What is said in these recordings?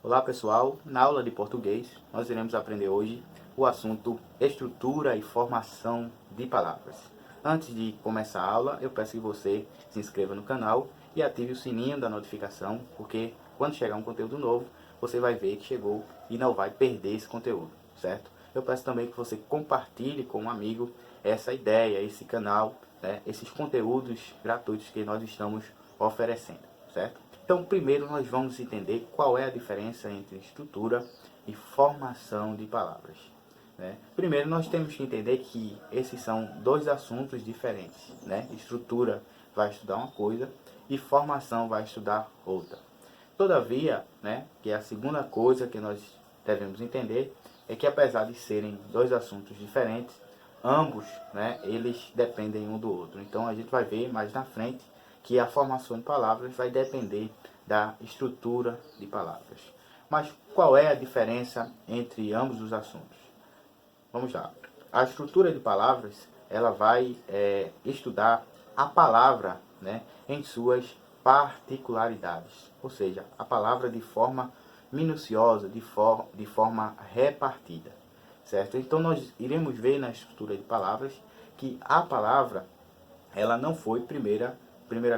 Olá pessoal, na aula de português nós iremos aprender hoje o assunto estrutura e formação de palavras. Antes de começar a aula, eu peço que você se inscreva no canal e ative o sininho da notificação, porque quando chegar um conteúdo novo, você vai ver que chegou e não vai perder esse conteúdo, certo? Eu peço também que você compartilhe com um amigo essa ideia, esse canal, né, esses conteúdos gratuitos que nós estamos oferecendo, certo? Então, primeiro nós vamos entender qual é a diferença entre estrutura e formação de palavras, né? Primeiro nós temos que entender que esses são dois assuntos diferentes, né? Estrutura vai estudar uma coisa e formação vai estudar outra. Todavia, né, que é a segunda coisa que nós devemos entender, é que apesar de serem dois assuntos diferentes, ambos, né, eles dependem um do outro. Então a gente vai ver mais na frente que a formação de palavras vai depender da estrutura de palavras. Mas qual é a diferença entre ambos os assuntos? Vamos lá. A estrutura de palavras, ela vai estudar a palavra, né, em suas particularidades. Ou seja, a palavra de forma minuciosa, de forma repartida. Certo? Então nós iremos ver na estrutura de palavras que a palavra, ela não foi, primeira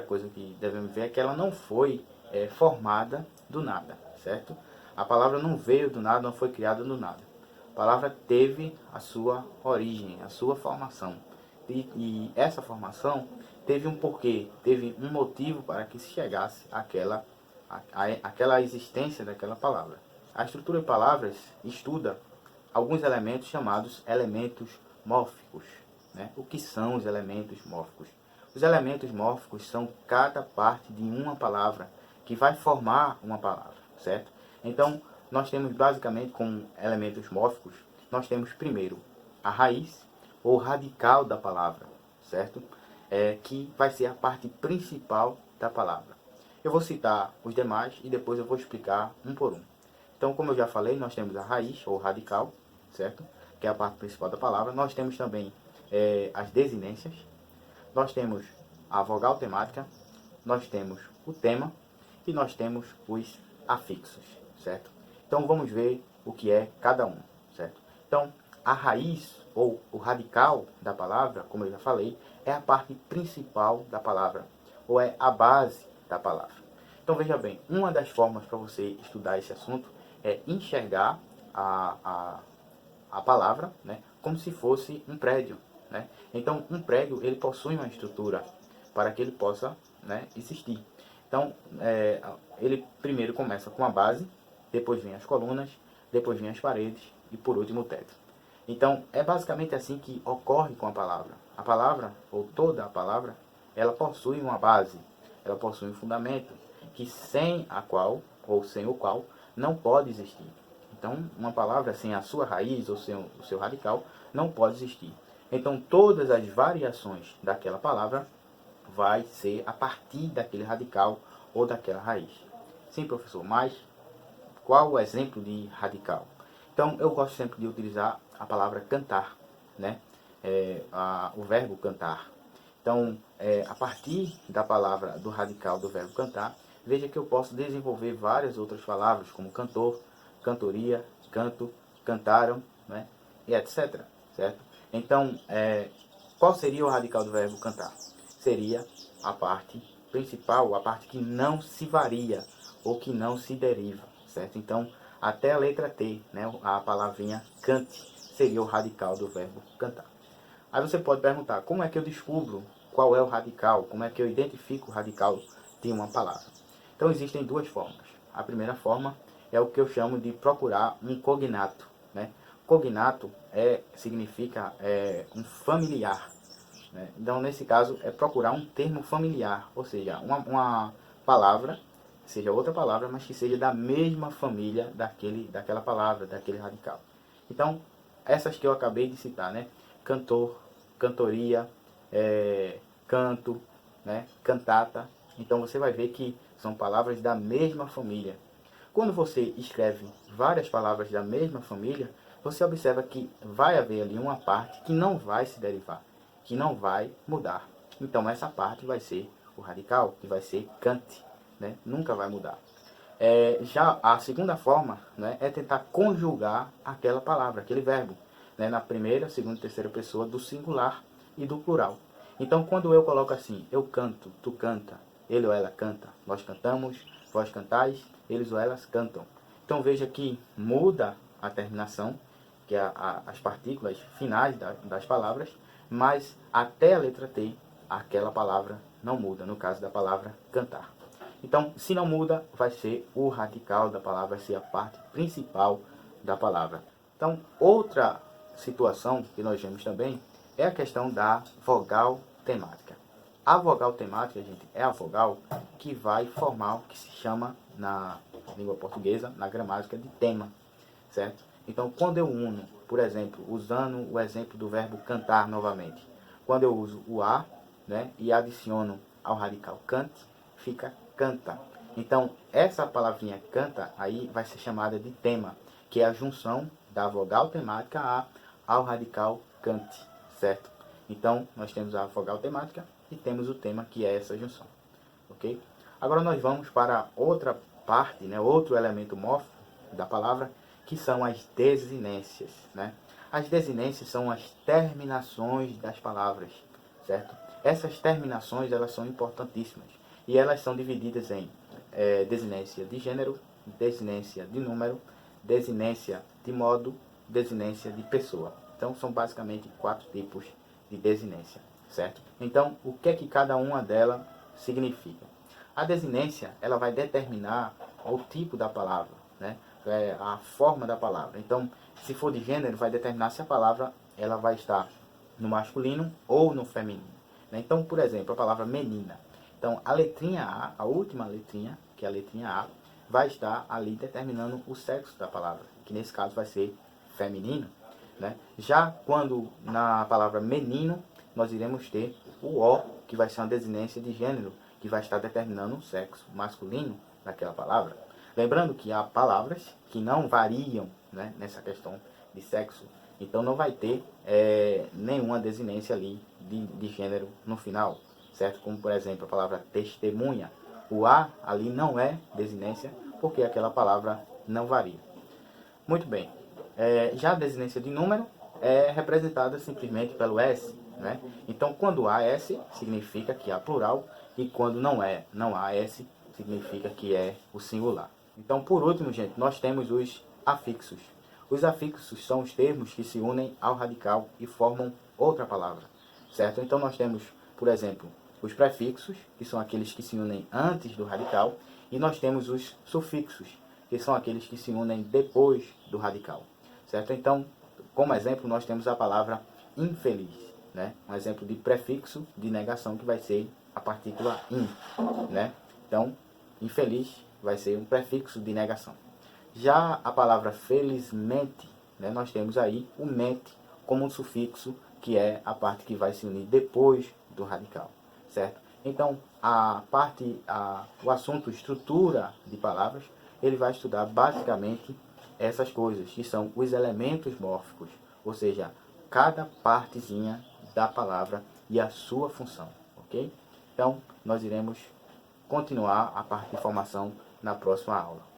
coisa que devemos ver é que ela não foi formada do nada, certo? A palavra não veio do nada, não foi criada do nada. A palavra teve a sua origem, a sua formação. E essa formação teve um porquê, teve um motivo para que se chegasse àquela existência daquela palavra. A estrutura de palavras estuda alguns elementos chamados elementos mórficos, né? O que são os elementos mórficos? Os elementos mórficos são cada parte de uma palavra que vai formar uma palavra, certo? Então, nós temos basicamente como elementos mórficos, nós temos primeiro a raiz ou radical da palavra, certo? Que vai ser a parte principal da palavra. Eu vou citar os demais e depois eu vou explicar um por um. Então, como eu já falei, nós temos a raiz ou radical, certo? Que é a parte principal da palavra. Nós temos também as desinências. Nós temos a vogal temática. Nós temos o tema. E nós temos os afixos, certo? Então, vamos ver o que é cada um, certo? Então, a raiz ou o radical da palavra, como eu já falei, é a parte principal da palavra, ou é a base da palavra. Então, veja bem, uma das formas para você estudar esse assunto é enxergar a palavra, né, como se fosse um prédio, né? Então, um prédio ele possui uma estrutura para que ele possa, né, existir. Então, ele primeiro começa com a base, depois vem as colunas, depois vem as paredes e por último o teto. Então, é basicamente assim que ocorre com a palavra. A palavra, ou toda a palavra, ela possui uma base, ela possui um fundamento, que sem a qual, ou sem o qual, não pode existir. Então, uma palavra sem a sua raiz ou sem o seu radical não pode existir. Então, todas as variações daquela palavra vai ser a partir daquele radical ou daquela raiz. Sim, professor, mas qual o exemplo de radical? Então, eu gosto sempre de utilizar a palavra cantar, né? O verbo cantar. Então, a partir da palavra, do radical do verbo cantar, veja que eu posso desenvolver várias outras palavras, como cantor, cantoria, canto, cantaram, né? E etc. Certo? Então, qual seria o radical do verbo cantar? Seria a parte principal, a parte que não se varia ou que não se deriva, certo? Então, até a letra T, né, a palavrinha cante, seria o radical do verbo cantar. Aí você pode perguntar, como é que eu descubro qual é o radical? Como é que eu identifico o radical de uma palavra? Então, existem duas formas. A primeira forma é o que eu chamo de procurar um cognato, né? Cognato significa um familiar, né? Então, nesse caso, é procurar um termo familiar, ou seja, uma palavra, seja outra palavra, mas que seja da mesma família daquela palavra, daquele radical. Então, essas que eu acabei de citar, né? Cantor, cantoria, canto, né? Cantata. Então, você vai ver que são palavras da mesma família. Quando você escreve várias palavras da mesma família, você observa que vai haver ali uma parte que não vai se derivar, que não vai mudar. Então essa parte vai ser o radical, que vai ser cante, né? Nunca vai mudar. Já a segunda forma, né, é tentar conjugar aquela palavra, aquele verbo, né, na primeira, segunda e terceira pessoa do singular e do plural. Então, quando eu coloco assim, eu canto, tu canta, ele ou ela canta, nós cantamos, vós cantais, eles ou elas cantam. Então, veja que muda a terminação, que é as partículas finais das palavras, mas até a letra T, aquela palavra não muda, no caso da palavra cantar. Então, se não muda, vai ser o radical da palavra, vai ser a parte principal da palavra. Então, outra situação que nós vemos também é a questão da vogal temática. A vogal temática, gente, é a vogal que vai formar o que se chama na língua portuguesa, na gramática, de tema, certo? Então, quando eu uno, por exemplo, usando o exemplo do verbo cantar novamente, quando eu uso o a, né, e adiciono ao radical cante, fica canta. Então, essa palavrinha canta aí vai ser chamada de tema, que é a junção da vogal temática ao radical cante, certo? Então, nós temos a vogal temática e temos o tema, que é essa junção, ok? Agora nós vamos para outra parte, né, outro elemento mórfico da palavra, que são as desinências, né? As desinências são as terminações das palavras, certo? Essas terminações, elas são importantíssimas e elas são divididas em desinência de gênero, desinência de número, desinência de modo, desinência de pessoa. Então, são basicamente 4 tipos de desinência, certo? Então, o que é que cada uma delas significa? A desinência, ela vai determinar o tipo da palavra, né? A forma da palavra. Então, se for de gênero, vai determinar se a palavra ela vai estar no masculino ou no feminino, né? Então, por exemplo, a palavra menina. Então, a letrinha A, a última letrinha, que é a letrinha A, vai estar ali determinando o sexo da palavra, que nesse caso vai ser feminino, né? Já quando na palavra menino, nós iremos ter o O, que vai ser uma desinência de gênero, que vai estar determinando o sexo masculino daquela palavra. Lembrando que há palavras que não variam, né, nessa questão de sexo, então não vai ter nenhuma desinência ali de gênero no final, certo? Como, por exemplo, a palavra testemunha. O A ali não é desinência, porque aquela palavra não varia. Muito bem. Já a desinência de número é representada simplesmente pelo S, né? Então, quando há S, significa que há plural, e quando não há S, significa que é o singular. Então, por último, gente, nós temos os afixos. Os afixos são os termos que se unem ao radical e formam outra palavra, certo? Então, nós temos, por exemplo, os prefixos, que são aqueles que se unem antes do radical, e nós temos os sufixos, que são aqueles que se unem depois do radical, certo? Então, como exemplo, nós temos a palavra infeliz, né? Um exemplo de prefixo de negação que vai ser a partícula in, né? Então, infeliz vai ser um prefixo de negação. Já a palavra felizmente, né, nós temos aí o mente como um sufixo, que é a parte que vai se unir depois do radical, certo? Então, o assunto estrutura de palavras, ele vai estudar basicamente essas coisas, que são os elementos mórficos, ou seja, cada partezinha da palavra e a sua função, ok? Então, nós iremos continuar a parte de formação na próxima aula.